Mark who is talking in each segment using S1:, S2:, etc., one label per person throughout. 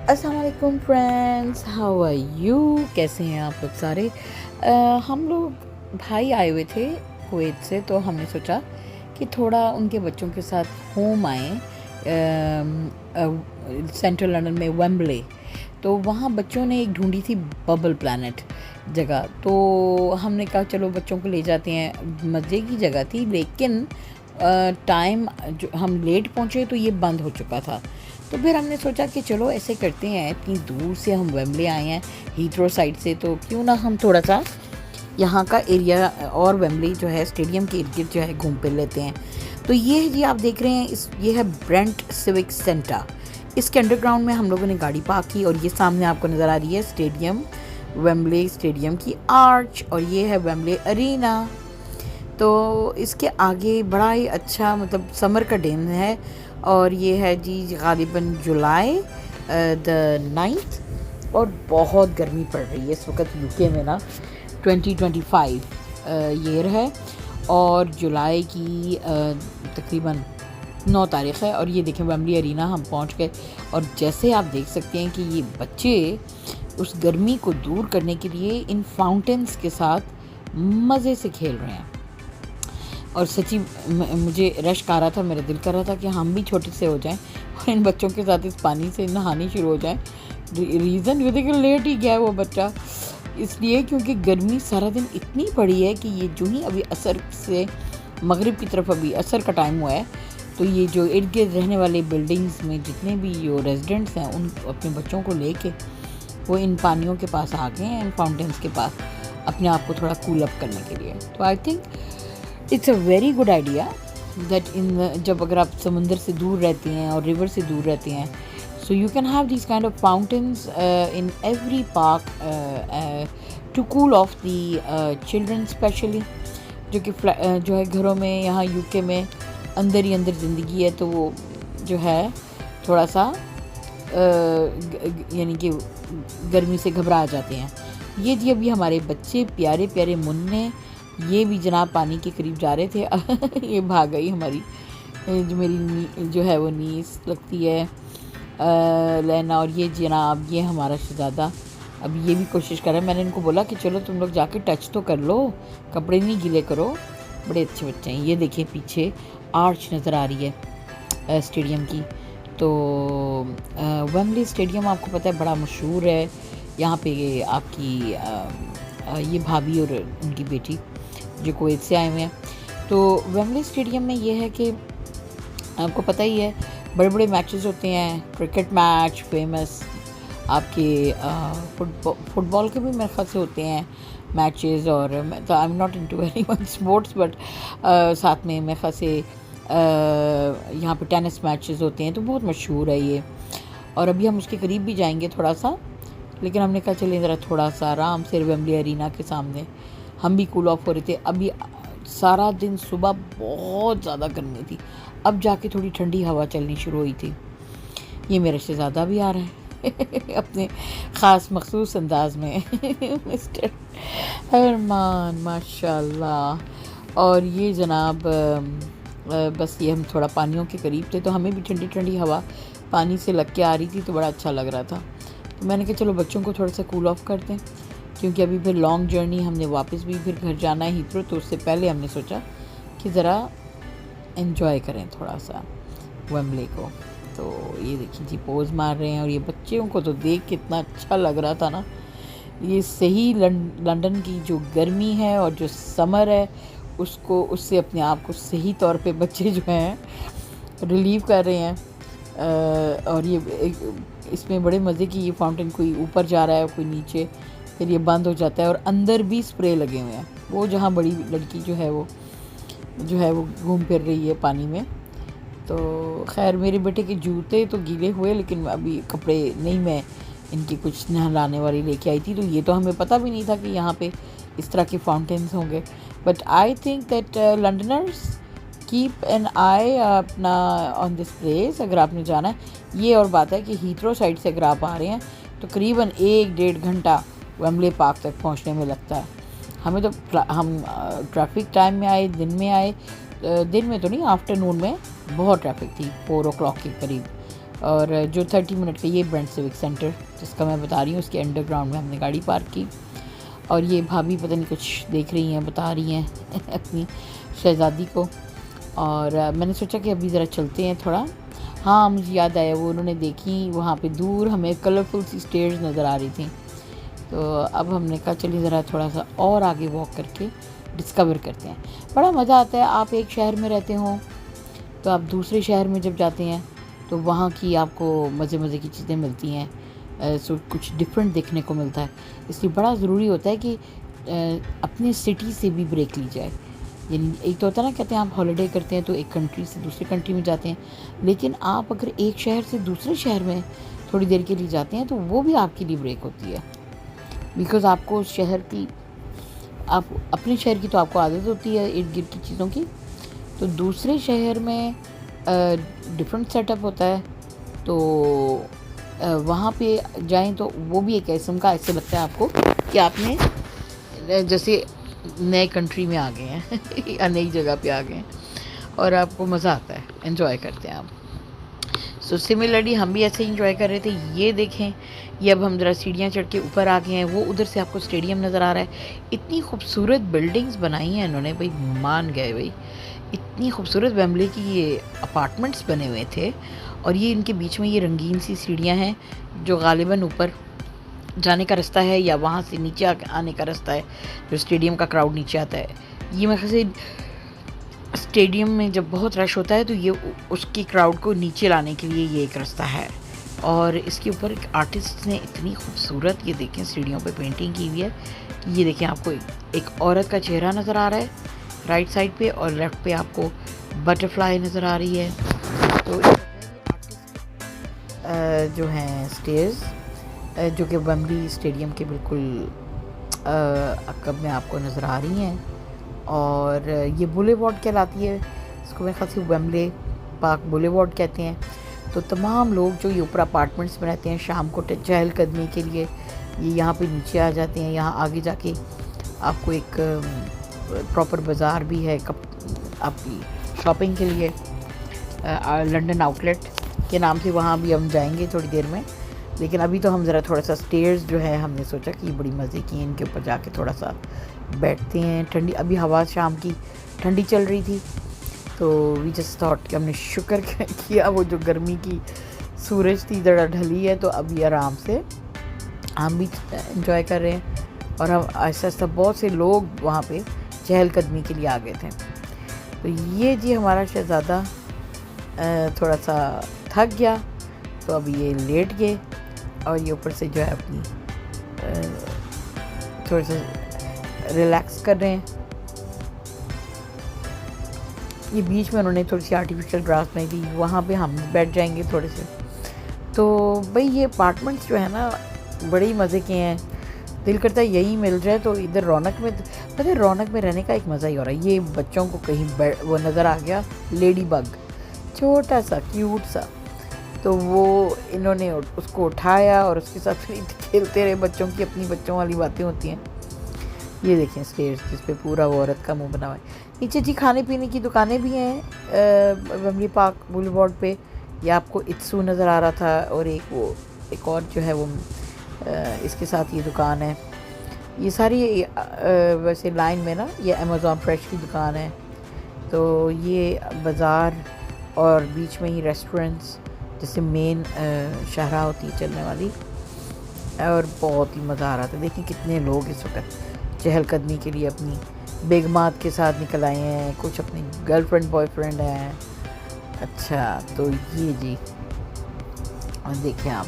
S1: अस्सलाम वालेकुम friends, how are you? कैसे हैं आप लोग सारे? हम लोग भाई आए हुए थे कुवैत से, तो हमने सोचा कि थोड़ा उनके बच्चों के साथ होम आए सेंट्रल लंदन में वेम्बले। तो वहाँ बच्चों ने एक ढूंढी थी बबल प्लैनेट जगह, तो हमने कहा चलो बच्चों को ले जाते हैं। मज़े की जगह थी, लेकिन टाइम जो हम लेट पहुँचे तो ये बंद हो चुका था। तो फिर हमने सोचा कि चलो ऐसे करते हैं, इतनी दूर से हम वेम्बले आए हैं हीथ्रो साइड से, तो क्यों ना हम थोड़ा सा यहाँ का एरिया और वेम्बले जो है स्टेडियम के इर्द गिर्द जो है घूम फिर लेते हैं। तो ये जी आप देख रहे हैं, ये है ब्रेंट सिविक सेंटर। इसके अंडरग्राउंड में हम लोगों ने गाड़ी पार्क की, और ये सामने आपको नज़र आ रही है स्टेडियम, वेम्बले स्टेडियम की आर्च, और ये है वेम्बले अरीना। तो इसके आगे बड़ा ही अच्छा, मतलब समर का दिन है, और ये है जी गालिबन जुलाई द 9th, और बहुत गर्मी पड़ रही है इस वक्त यूके में ना। 2025 ईयर है, और जुलाई की तकरीबन 9 तारीख़ है। और ये देखें वेम्बले अरीना हम पहुंच गए, और जैसे आप देख सकते हैं कि ये बच्चे उस गर्मी को दूर करने के लिए इन फाउंटेन्स के साथ मज़े से खेल रहे हैं। और सच्ची मुझे रश आ रहा था, मेरा दिल कर रहा था कि हम भी छोटे से हो जाएं और इन बच्चों के साथ इस पानी से नहाने शुरू हो जाएं। रीज़न ये देखिए, लेट ही गया वो बच्चा, इसलिए क्योंकि गर्मी सारा दिन इतनी पड़ी है कि ये जो ही अभी असर से मगरिब की तरफ अभी असर का टाइम हुआ है, तो ये जो इर्द गिर्द रहने वाले बिल्डिंग्स में जितने भी जो रेजिडेंट्स हैं, उन अपने बच्चों को लेके वो इन पानियों के पास आ गए हैं, इन फाउंटेन्स के पास, अपने आप को थोड़ा कूल अप करने के लिए। तो I think it's a very good idea that जब अगर आप समंदर से दूर रहते हैं और रिवर से दूर रहते हैं, so you can have this kind of fountains in every park to cool off the children specially, जो कि जो है घरों में यहाँ यूके में अंदर ही अंदर ज़िंदगी है, तो वो जो है थोड़ा सा यानी कि गर्मी से घबरा जाते हैं। ये जी अभी हमारे बच्चे प्यारे प्यारे मुन्ने, ये भी जनाब पानी के करीब जा रहे थे ये भाग गई हमारी, जो मेरी जो है वो नीस लगती है लेना, और ये जनाब ये हमारा शहज़ादा अब ये भी कोशिश कर रहा है। मैंने इनको बोला कि चलो तुम लोग जाके टच तो कर लो, कपड़े नहीं गीले करो, बड़े अच्छे बच्चे हैं। ये देखिए पीछे आर्च नज़र आ रही है स्टेडियम की। तो वेम्बले स्टेडियम आपको पता है बड़ा मशहूर है। यहाँ पे आपकी ये भाभी और उनकी बेटी जो कुवैत से आए हुए हैं। तो वेम्बले स्टेडियम में ये है कि आपको पता ही है बड़े बड़े मैचेस होते हैं, क्रिकेट मैच फेमस, आपके फुटबॉल के भी मेरे ख्याल से होते हैं मैचेस, और तो I am not into very much sports, but साथ में मेरे ख्याल से यहाँ पे टेनिस मैचेस होते हैं, तो बहुत मशहूर है ये। और अभी हम उसके करीब भी जाएंगे थोड़ा सा, लेकिन हमने कहा चलिए ज़रा थोड़ा सा आराम से वेम्बले अरीना के सामने हम भी कूल ऑफ हो रहे थे। अभी सारा दिन सुबह बहुत ज़्यादा गर्मी थी, अब जाके थोड़ी ठंडी हवा चलनी शुरू हुई थी। ये मेरा शहज़ादा भी आ रहा है अपने ख़ास मखसूस अंदाज में मिस्टर अरमान माशाल्लाह। और ये जनाब बस ये हम थोड़ा पानियों के करीब थे, तो हमें भी ठंडी ठंडी हवा पानी से लग के आ रही थी, तो बड़ा अच्छा लग रहा था। तो मैंने कहा चलो बच्चों को थोड़ा सा कूल ऑफ करते हैं, क्योंकि अभी फिर लॉन्ग जर्नी, हमने वापस भी फिर घर जाना है हीथ्रो, तो उससे पहले हमने सोचा कि ज़रा एंजॉय करें थोड़ा सा वेम्बले को। तो ये देखिए जी पोज मार रहे हैं, और ये बच्चों को तो देख के इतना अच्छा लग रहा था ना। ये सही लंदन की जो गर्मी है और जो समर है उसको, उससे अपने आप को सही तौर पे बच्चे जो हैं रिलीव कर रहे हैं। और ये इसमें बड़े मज़े की, ये फाउंटेन कोई ऊपर जा रहा है कोई नीचे, फिर ये बंद हो जाता है, और अंदर भी स्प्रे लगे हुए हैं। वो जहाँ बड़ी लड़की जो है वो घूम फिर रही है पानी में। तो खैर मेरे बेटे के जूते तो गीले हुए, लेकिन अभी कपड़े नहीं, मैं इनकी कुछ नहलाने वाली लेके आई थी, तो ये तो हमें पता भी नहीं था कि यहाँ पे इस तरह के फाउंटेन्स होंगे। But I think that Londoners keep an eye अपना ऑन दिस प्लेस, अगर आपने जाना है। ये और बात है कि हीथ्रो साइड से अगर आप आ रहे हैं तो करीबन 1-1.5 घंटा वेम्बले पार्क तक पहुंचने में लगता है। हमें तो हम ट्रैफिक टाइम में आए, दिन में आए, दिन में तो नहीं, आफ्टरनून में बहुत ट्रैफिक थी, 4 o'clock के करीब और जो 30 मिनट का ये ब्रेंट सिविक सेंटर जिसका मैं बता रही हूँ, उसके अंडरग्राउंड में हमने गाड़ी पार्क की। और ये भाभी पता नहीं कुछ देख रही हैं, बता रही हैं अपनी शहज़ादी को। और मैंने सोचा कि अभी ज़रा चलते हैं थोड़ा। हाँ, मुझे याद आया, वो उन्होंने देखी वहाँ पे दूर हमें कलरफुल सी स्टेयर्स नज़र आ रही थी। तो अब हमने कहा चलिए ज़रा थोड़ा सा और आगे वॉक करके डिस्कवर करते हैं। बड़ा मज़ा आता है, आप एक शहर में रहते हो तो आप दूसरे शहर में जब जाते हैं तो वहाँ की आपको मज़े मज़े की चीज़ें मिलती हैं, सो कुछ डिफरेंट देखने को मिलता है। इसलिए बड़ा ज़रूरी होता है कि अपने सिटी से भी ब्रेक ली जाए। यानी एक तो होता है ना, कहते हैं आप हॉलिडे करते हैं तो एक कंट्री से दूसरी कंट्री में जाते हैं, लेकिन आप अगर एक शहर से दूसरे शहर में थोड़ी देर के लिए जाते हैं तो वो भी आपके लिए ब्रेक होती है। बिकॉज़ आपको उस शहर की, आप अपने शहर की तो आपको आदत होती है इर्द गिर्द की चीज़ों की, तो दूसरे शहर में डिफरेंट सेटअप होता है। तो वहाँ पे जाएं तो वो भी एक किस्म का ऐसे लगता है आपको कि आपने जैसे नए कंट्री में आ गए हैं या नई जगह पे आ गए हैं, और आपको मज़ा आता है, एंजॉय करते हैं आप। सो सिमिलरली हम भी ऐसे ही इंजॉय कर रहे थे। ये देखें, ये अब हम ज़रा सीढ़ियाँ चढ़ के ऊपर आ गए हैं। वो उधर से आपको स्टेडियम नज़र आ रहा है। इतनी खूबसूरत बिल्डिंग्स बनाई हैं इन्होंने, भाई मान गए भाई। इतनी खूबसूरत वेम्बले की ये अपार्टमेंट्स बने हुए थे, और ये इनके बीच में ये रंगीन सी सीढ़ियाँ हैं जो गालिबन ऊपर जाने का रास्ता है या वहाँ से नीचे आने का रास्ता है, जो स्टेडियम का क्राउड नीचे आता है। ये मैं कैसे स्टेडियम में जब बहुत रश होता है तो ये उसकी क्राउड को नीचे लाने के लिए ये एक रास्ता है। और इसके ऊपर एक आर्टिस्ट ने इतनी खूबसूरत, ये देखें सीढ़ियों पे पेंटिंग की हुई है। ये देखें, आपको एक औरत का चेहरा नज़र आ रहा है राइट साइड पे, और लेफ़्ट पे आपको बटरफ्लाई नज़र आ रही है। तो जो हैं स्टेयर्स जो कि वेम्बली स्टेडियम के बिल्कुल अकब में आपको नज़र आ रही हैं। और ये बुलेवार्ड कहलाती है, इसको मैं ख़ास वेम्बले पार्क बुलेवार्ड कहते हैं। तो तमाम लोग जो ये ऊपर अपार्टमेंट्स में रहते हैं, शाम को चहलकदमी के लिए ये यहाँ पे नीचे आ जाते हैं। यहाँ आगे जाके आपको एक प्रॉपर बाज़ार भी है आपकी शॉपिंग के लिए, लंदन आउटलेट के नाम से। वहाँ भी हम जाएंगे थोड़ी देर में, लेकिन अभी तो हम ज़रा थोड़ा सा स्टेयर्स जो है, हमने सोचा कि ये बड़ी मज़े की हैं, इनके ऊपर जाके थोड़ा सा बैठते हैं। ठंडी, अभी हवा शाम की ठंडी चल रही थी, तो वी जस्ट थॉट कि हमने शुक्र किया वो जो गर्मी की सूरज थी ज़रा ढली है, तो अभी आराम से हम भी इंजॉय कर रहे हैं। और हम आहिस्ता आहिस्ता बहुत से लोग वहाँ पे चहलकदमी के लिए आ गए थे। तो ये जी हमारा शहज़ादा थोड़ा सा थक गया, तो अभी ये लेट गए, और ये ऊपर से जो है अपनी थोड़ा सा रिलैक्स कर रहे हैं। ये बीच में उन्होंने थोड़ी सी आर्टिफिशियल ग्रास बनाई थी, वहाँ पे हम बैठ जाएंगे थोड़े से। तो भाई ये अपार्टमेंट्स जो है ना, बड़े ही मज़े के हैं। दिल करता है यही मिल जाए। तो इधर रौनक में, पता है रौनक में रहने का एक मज़ा ही हो रहा है। ये बच्चों को कहीं वो नज़र आ गया लेडी बग, छोटा सा क्यूट सा, तो वो इन्होंने उसको उठाया और उसके साथ खेलते रहे। बच्चों की अपनी बच्चों वाली बातें होती हैं। ये देखें स्टेयर्स जिस पे पूरा वो औरत का मुंह बना हुआ है। नीचे जी खाने पीने की दुकानें भी हैं वेम्बली पार्क बुलेवार्ड पे। ये आपको इत्सू नज़र आ रहा था, और एक और जो है वो इसके साथ ये दुकान है। ये सारी वैसे लाइन में ना, ये अमेज़ॉन फ्रेश की दुकान है। तो ये बाज़ार और बीच में ही रेस्टोरेंट्स, जैसे मेन शाहरा होती है चलने वाली, और बहुत ही मज़ा आ रहा था। देखिए कितने लोग इस वक्त चहलकदमी के लिए अपनी बेगमात के साथ निकल आए हैं, कुछ अपनी गर्लफ्रेंड बॉयफ्रेंड हैं। अच्छा, तो ये जी और देखें आप,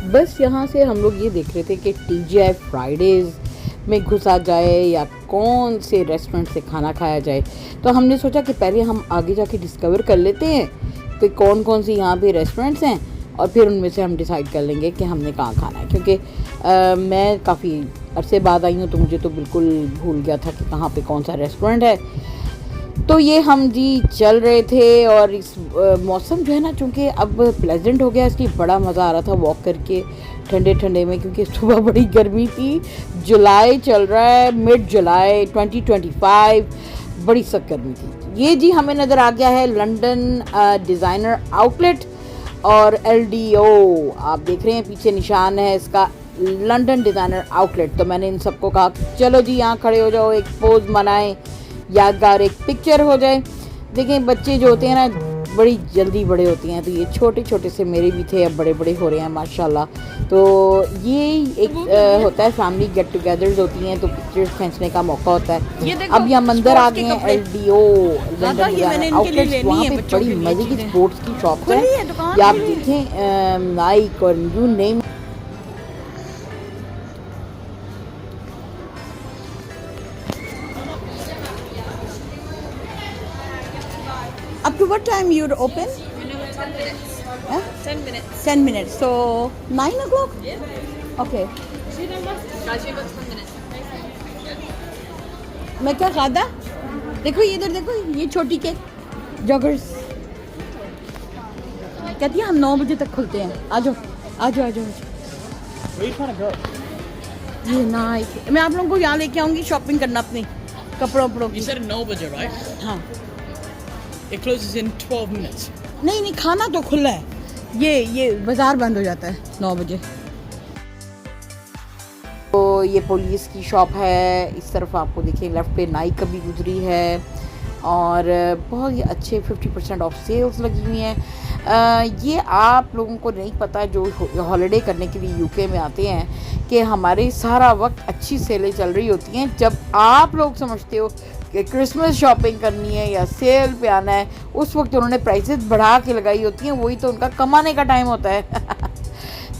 S1: बस यहाँ से हम लोग ये देख रहे थे कि TGI फ्राइडेज़ में घुसा जाए या कौन से रेस्टोरेंट से खाना खाया जाए। तो हमने सोचा कि पहले हम आगे जाके डिस्कवर कर लेते हैं कि कौन कौन सी यहाँ पे रेस्टोरेंट्स हैं, और फिर उनमें से हम डिसाइड कर लेंगे कि हमने कहाँ खाना है। क्योंकि मैं काफ़ी अरसे बाद आई हूँ, तो मुझे तो बिल्कुल भूल गया था कि कहाँ पे कौन सा रेस्टोरेंट है। तो ये हम जी चल रहे थे और इस मौसम जो है ना, चूँकि अब प्लेजेंट हो गया, इसलिए बड़ा मज़ा आ रहा था वॉक करके ठंडे ठंडे में, क्योंकि सुबह बड़ी गर्मी थी। जुलाई चल रहा है, मिड जुलाई 2025, बड़ी सख्त गर्मी थी। ये जी हमें नज़र आ गया है लंदन डिज़ाइनर आउटलेट और LDO, आप देख रहे हैं पीछे निशान है इसका, लंदन डिज़ाइनर आउटलेट। तो मैंने इन सबको कहा चलो जी यहाँ खड़े हो जाओ, एक पोज बनाएं, यादगार एक पिक्चर हो जाए। देखें बच्चे जो होते हैं ना बड़ी जल्दी बड़े होते हैं, तो ये छोटे छोटे से मेरे भी थे, अब बड़े बड़े हो रहे हैं माशाल्लाह। तो ये एक होता है फैमिली गेट टुगेदर्स होती हैं, तो पिक्चर्स खींचने का मौका होता है। अब यहाँ मंदिर आ गए हैं LDO लंदन आउटलेट्स, वहाँ पे बड़ी मजे की स्पोर्ट्स की शॉप है। ये आप देखें नाइक और you name.
S2: Up to what time you're open?
S3: 10 minutes.
S2: Huh?
S3: 10 minutes.
S2: 10 minutes. So 9 o'clock?
S3: Yeah.
S2: Okay.
S3: Guys, you have got 10 minutes.
S2: मैं क्या खाता? देखो ये इधर देखो, ये छोटी केक जॉगर्स कहती है हम 9 बजे तक खुलते हैं। आ जाओ आ जाओ आ जाओ। ये नाइक, मैं आप लोगों को यहाँ लेके आऊँगी शॉपिंग करना अपनी कपड़ों वपड़ों की।
S4: You said 9 baje, right?
S2: हाँ
S4: It closes in 12 minutes.
S2: नहीं नहीं, खाना तो खुला है, ये बाजार बंद हो जाता है 9 बजे।
S1: तो ये पुलिस की शॉप है, इस तरफ आपको देखिए लेफ्ट पे नाइक भी गुजरी है और बहुत ही अच्छे 50% ऑफ सेल्स लगी हुई हैं। ये आप लोगों को नहीं पता जो हॉलिडे करने के लिए यूके में आते हैं कि हमारे सारा वक्त अच्छी सेलें चल रही होती हैं। जब आप लोग समझते हो कि क्रिसमस शॉपिंग करनी है या सेल पे आना है, उस वक्त उन्होंने प्राइसेस बढ़ा के लगाई होती हैं, वही तो उनका कमाने का टाइम होता है।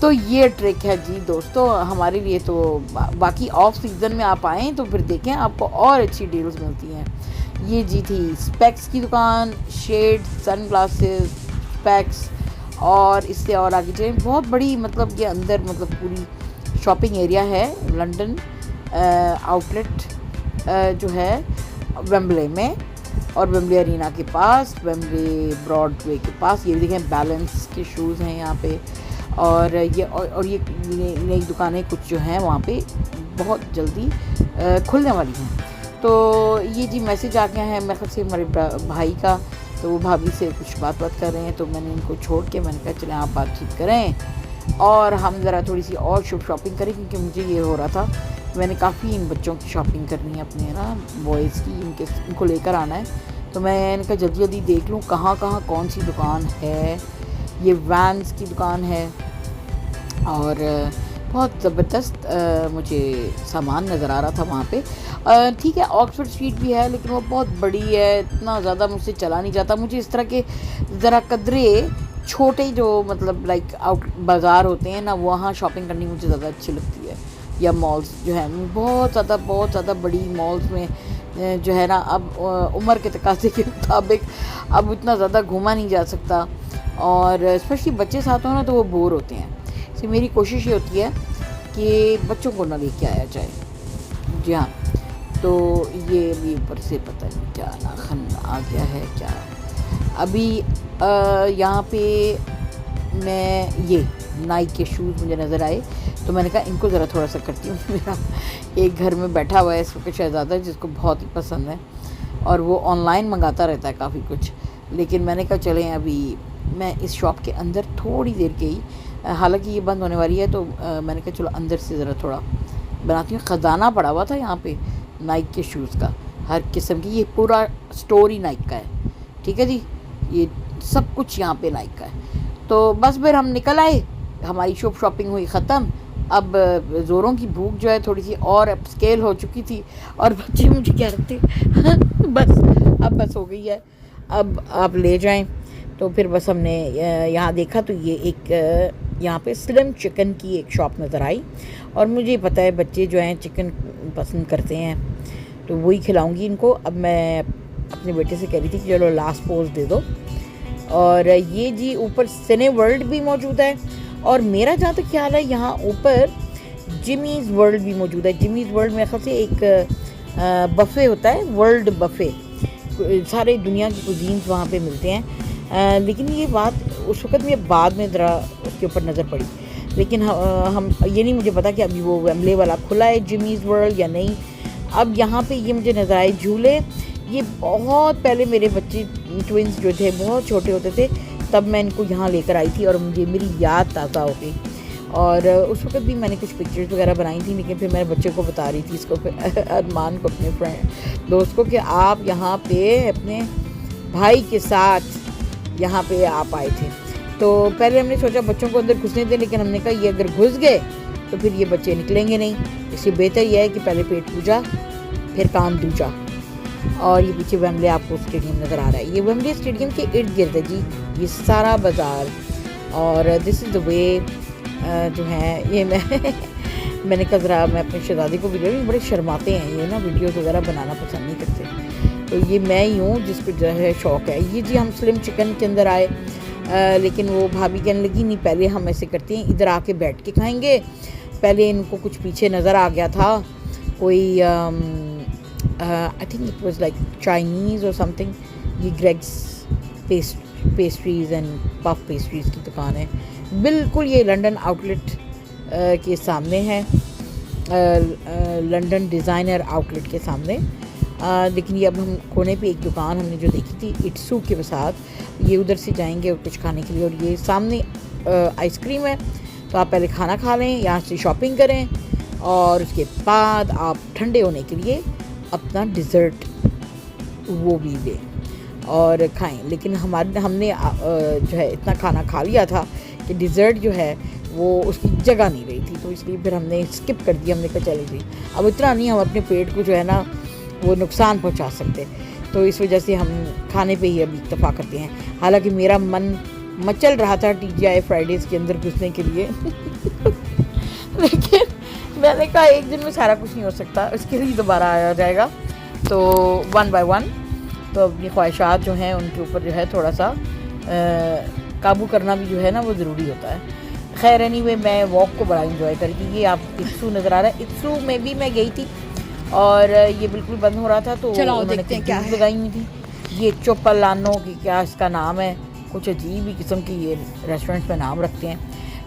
S1: तो ये ट्रिक है जी दोस्तों हमारे लिए। तो बाकी ऑफ सीज़न में आप आएँ तो फिर देखें आपको और अच्छी डील्स मिलती हैं। ये जी थी स्पेक्स की दुकान, शेड, सन ग्लासेस, स्पेक्स, और इससे और आगे चलें बहुत बड़ी, मतलब ये अंदर मतलब पूरी शॉपिंग एरिया है लंदन आउटलेट जो है वेम्बले में और वेम्बले अरीना के पास, वेम्बले ब्रॉडवे के पास। ये देखें बैलेंस के शूज़ हैं यहाँ पे, और ये नई दुकानें कुछ जो हैं वहाँ पे बहुत जल्दी खुलने वाली हैं। तो ये जी मैसेज आ गया है मेरे ख्याल से हमारे भाई का, तो वो भाभी से कुछ बात कर रहे हैं, तो मैंने इनको छोड़ के मैंने कहा चलें आप बातचीत करें और हम ज़रा थोड़ी सी और शॉपिंग करें, क्योंकि मुझे ये हो रहा था मैंने काफ़ी इन बच्चों की शॉपिंग करनी है अपने ना बॉयज़ की, इनको लेकर आना है। तो मैं इनका जल्दी जल्दी देख लूँ कहाँ कौन सी दुकान है। ये वैन्स की दुकान है और बहुत ज़बरदस्त मुझे सामान नज़र आ रहा था वहाँ पे। ठीक है ऑक्सफोर्ड स्ट्रीट भी है, लेकिन वो बहुत बड़ी है, इतना ज़्यादा मुझसे चला नहीं जाता। मुझे इस तरह के ज़रा कदरे छोटे जो मतलब लाइक आउट बाज़ार होते हैं ना, वहाँ शॉपिंग करनी मुझे ज़्यादा अच्छी लगती है। या मॉल्स जो है बहुत ज़्यादा बड़ी मॉल्स में जो है ना, अब उम्र के तकाज़े के मुताबिक अब इतना ज़्यादा घूमा नहीं जा सकता, और स्पेशली बच्चे साथ हो ना तो वो बोर होते हैं। इसलिए मेरी कोशिश ये होती है कि बच्चों को ना लेके आया जाए। जी हाँ, तो ये भी ऊपर से पता नहीं क्या नाखन आ गया है क्या। अभी यहाँ पे मैं ये नाइक के शूज़ मुझे नज़र आए, तो मैंने कहा इनको ज़रा थोड़ा सा करती हूँ। मेरा एक घर में बैठा हुआ है इस वक्त शहज़ादा, जिसको बहुत ही पसंद है और वो ऑनलाइन मंगाता रहता है काफ़ी कुछ, लेकिन मैंने कहा चलें अभी मैं इस शॉप के अंदर थोड़ी देर के ही, हालांकि ये बंद होने वाली है, तो मैंने कहा चलो अंदर से ज़रा थोड़ा बनाती हूँ। ख़जाना पड़ा हुआ था यहाँ पे नाइक के शूज़ का, हर किस्म की, ये पूरा स्टोर ही नाइक का है। ठीक है जी, ये सब कुछ यहाँ पे नाइक का है। तो बस फिर हम निकल आए, हमारी शॉपिंग हुई ख़त्म। अब ज़ोरों की भूख जो है थोड़ी सी और स्केल हो चुकी थी, और बच्चे मुझे कह रहे थे बस हो गई है, अब आप ले जाएं। तो फिर बस हमने यहाँ देखा तो ये एक यहाँ पे स्लिम चिकन की एक शॉप नज़र आई, और मुझे पता है बच्चे जो हैं चिकन पसंद करते हैं, तो वही खिलाऊंगी इनको। अब मैं अपने बेटे से कह रही थी कि चलो लास्ट पोज दे दो। और ये जी ऊपर सिने वर्ल्ड भी मौजूद है, और मेरा जहाँ तक ख्याल है यहाँ ऊपर जिमीज़ वर्ल्ड भी मौजूद है। जिमीज़ वर्ल्ड मेरे ख्याल से एक बफ़े होता है, वर्ल्ड बफ़े, सारे दुनिया के कुजीन्स वहाँ पे मिलते हैं। लेकिन ये बात उस वक़्त में बाद में ज़रा उसके ऊपर नज़र पड़ी, लेकिन हम ये नहीं मुझे पता कि अभी वो वेम्बले वाला खुला है जिमीज़ वर्ल्ड या नहीं। अब यहाँ पे ये मुझे नज़र आए झूले, ये बहुत पहले मेरे बच्चे ट्विंस जो थे बहुत छोटे होते थे, तब मैं इनको यहाँ लेकर आई थी और मुझे मेरी याद ताज़ा हो गई। और उस वक्त भी मैंने कुछ पिक्चर्स वगैरह बनाई थी, लेकिन फिर मेरे बच्चे को बता रही थी इसको अरमान को, अपने फ्रेंड दोस्त को, कि आप यहाँ पे अपने भाई के साथ यहाँ पे आप आए थे। तो पहले हमने सोचा बच्चों को अंदर घुसने दें, लेकिन हमने कहा ये अगर घुस गए तो फिर ये बच्चे निकलेंगे नहीं, इससे बेहतर यह है कि पहले पेट पूजा फिर काम दूजा। और ये पीछे वेम्बले आपको स्टेडियम नज़र आ रहा है, ये वेम्बले स्टेडियम के इर्द गिर्द है जी ये सारा बाज़ार। और दिस इज़ द वे जो है ये मैंने कहा ज़रा मैं अपने शहज़ादे को वीडियो, बड़े शर्माते हैं ये ना, वीडियोस वगैरह बनाना पसंद नहीं करते। तो ये मैं ही हूँ जिसको जो है शौक़ है। ये जी हम स्लिम चिकन के अंदर आए, लेकिन वो भाभी कहने लगी नहीं पहले हम ऐसे करते हैं इधर आके बैठ के खाएंगे। पहले इनको कुछ पीछे नज़र आ गया था कोई I think it was like Chinese और समथिंग, ये ग्रेग्स पेस्ट्रीज़ एंड पफ पेस्ट्रीज़ की दुकान है, बिल्कुल ये लंदन आउटलेट के सामने है, लंदन डिज़ाइनर आउटलेट के सामने। लेकिन ये अब हम कोने पे एक दुकान हमने जो देखी थी इट्सू के साथ, ये उधर से जाएंगे और कुछ खाने के लिए। और ये सामने आइसक्रीम है, तो आप पहले खाना खा लें, यहाँ से शॉपिंग करें और उसके बाद आप ठंडे होने के लिए अपना डिज़र्ट वो भी लें और खाएं। लेकिन हमने जो है इतना खाना खा लिया था कि डिज़र्ट जो है वो उसकी जगह नहीं रही थी, तो इसलिए फिर हमने स्किप कर दिया। हमने कहा चले जी अब इतना नहीं हम अपने पेट को जो है ना वो नुकसान पहुंचा सकते, तो इस वजह से हम खाने पे ही अभी इत्तेफाक करते हैं। हालांकि मेरा मन मचल रहा था TGI फ्राइडेज़ के अंदर घुसने के लिए लेकिन मैंने कहा एक दिन में सारा कुछ नहीं हो सकता, उसके लिए दोबारा आया जाएगा। तो 1 by 1 तो अपनी ख्वाहिशात जो हैं उनके ऊपर जो है थोड़ा सा काबू करना भी जो है ना वो ज़रूरी होता है। खैर एनीवे मैं वॉक को बड़ा इंजॉय करके, ये आप इट्सू नज़र आ रहा है, इट्सू में भी मैं गई थी और ये बिल्कुल बंद हो रहा था, तो उन्होंने क्या लगाई हुई थी, ये चोपलानो की क्या इसका नाम है, कुछ अजीब ही किस्म की ये रेस्टोरेंट्स में नाम रखते हैं।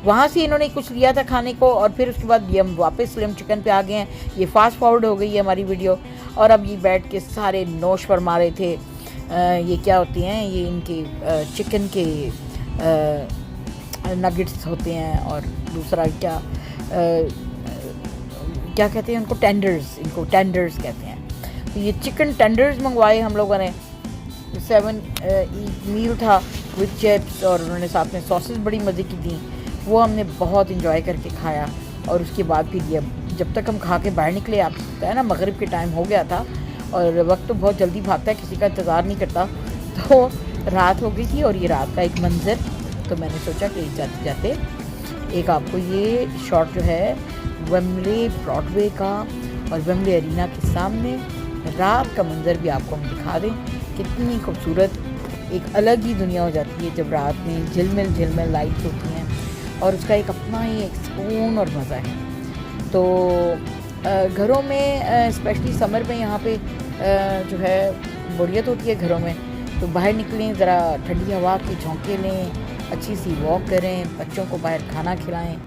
S1: वहाँ से इन्होंने कुछ लिया था खाने को और फिर उसके बाद ये हम वापस स्लिम चिकन पे आ गए हैं। ये फास्ट फॉरवर्ड हो गई है हमारी वीडियो और अब ये बैठ के सारे नोश फरमा रहे थे। ये क्या होती हैं, ये इनके चिकन के नगेट्स होते हैं और दूसरा क्या क्या कहते हैं उनको, टेंडर्स, इनको टेंडर्स कहते हैं। तो ये चिकन टेंडर्स मंगवाए हम लोगों ने, 7 मील था विद चिप्स और उन्होंने साथ में सॉसेस बड़ी मज़े की थी, वो हमने बहुत इंजॉय करके खाया। और उसके बाद फिर ये जब तक हम खा के बाहर निकले, आप है ना मगरिब के टाइम हो गया था और वक्त तो बहुत जल्दी भागता है, किसी का इंतज़ार नहीं करता, तो रात हो गई थी। और ये रात का एक मंज़र, तो मैंने सोचा कि जाते जाते एक आपको ये शॉट जो है वेम्बले ब्रॉडवे का और वेम्बले अरीना के सामने रात का मंज़र भी आपको हम दिखा दें। कितनी खूबसूरत एक अलग ही दुनिया हो जाती है जब रात में झिलमिल झिलमिल लाइट्स होती हैं और उसका एक अपना ही एक सुकून और मज़ा है। तो घरों में स्पेशली समर में यहाँ पे जो है बोरियत होती है घरों में, तो बाहर निकलें, ज़रा ठंडी हवा के झोंके लें, अच्छी सी वॉक करें, बच्चों को बाहर खाना खिलाएं।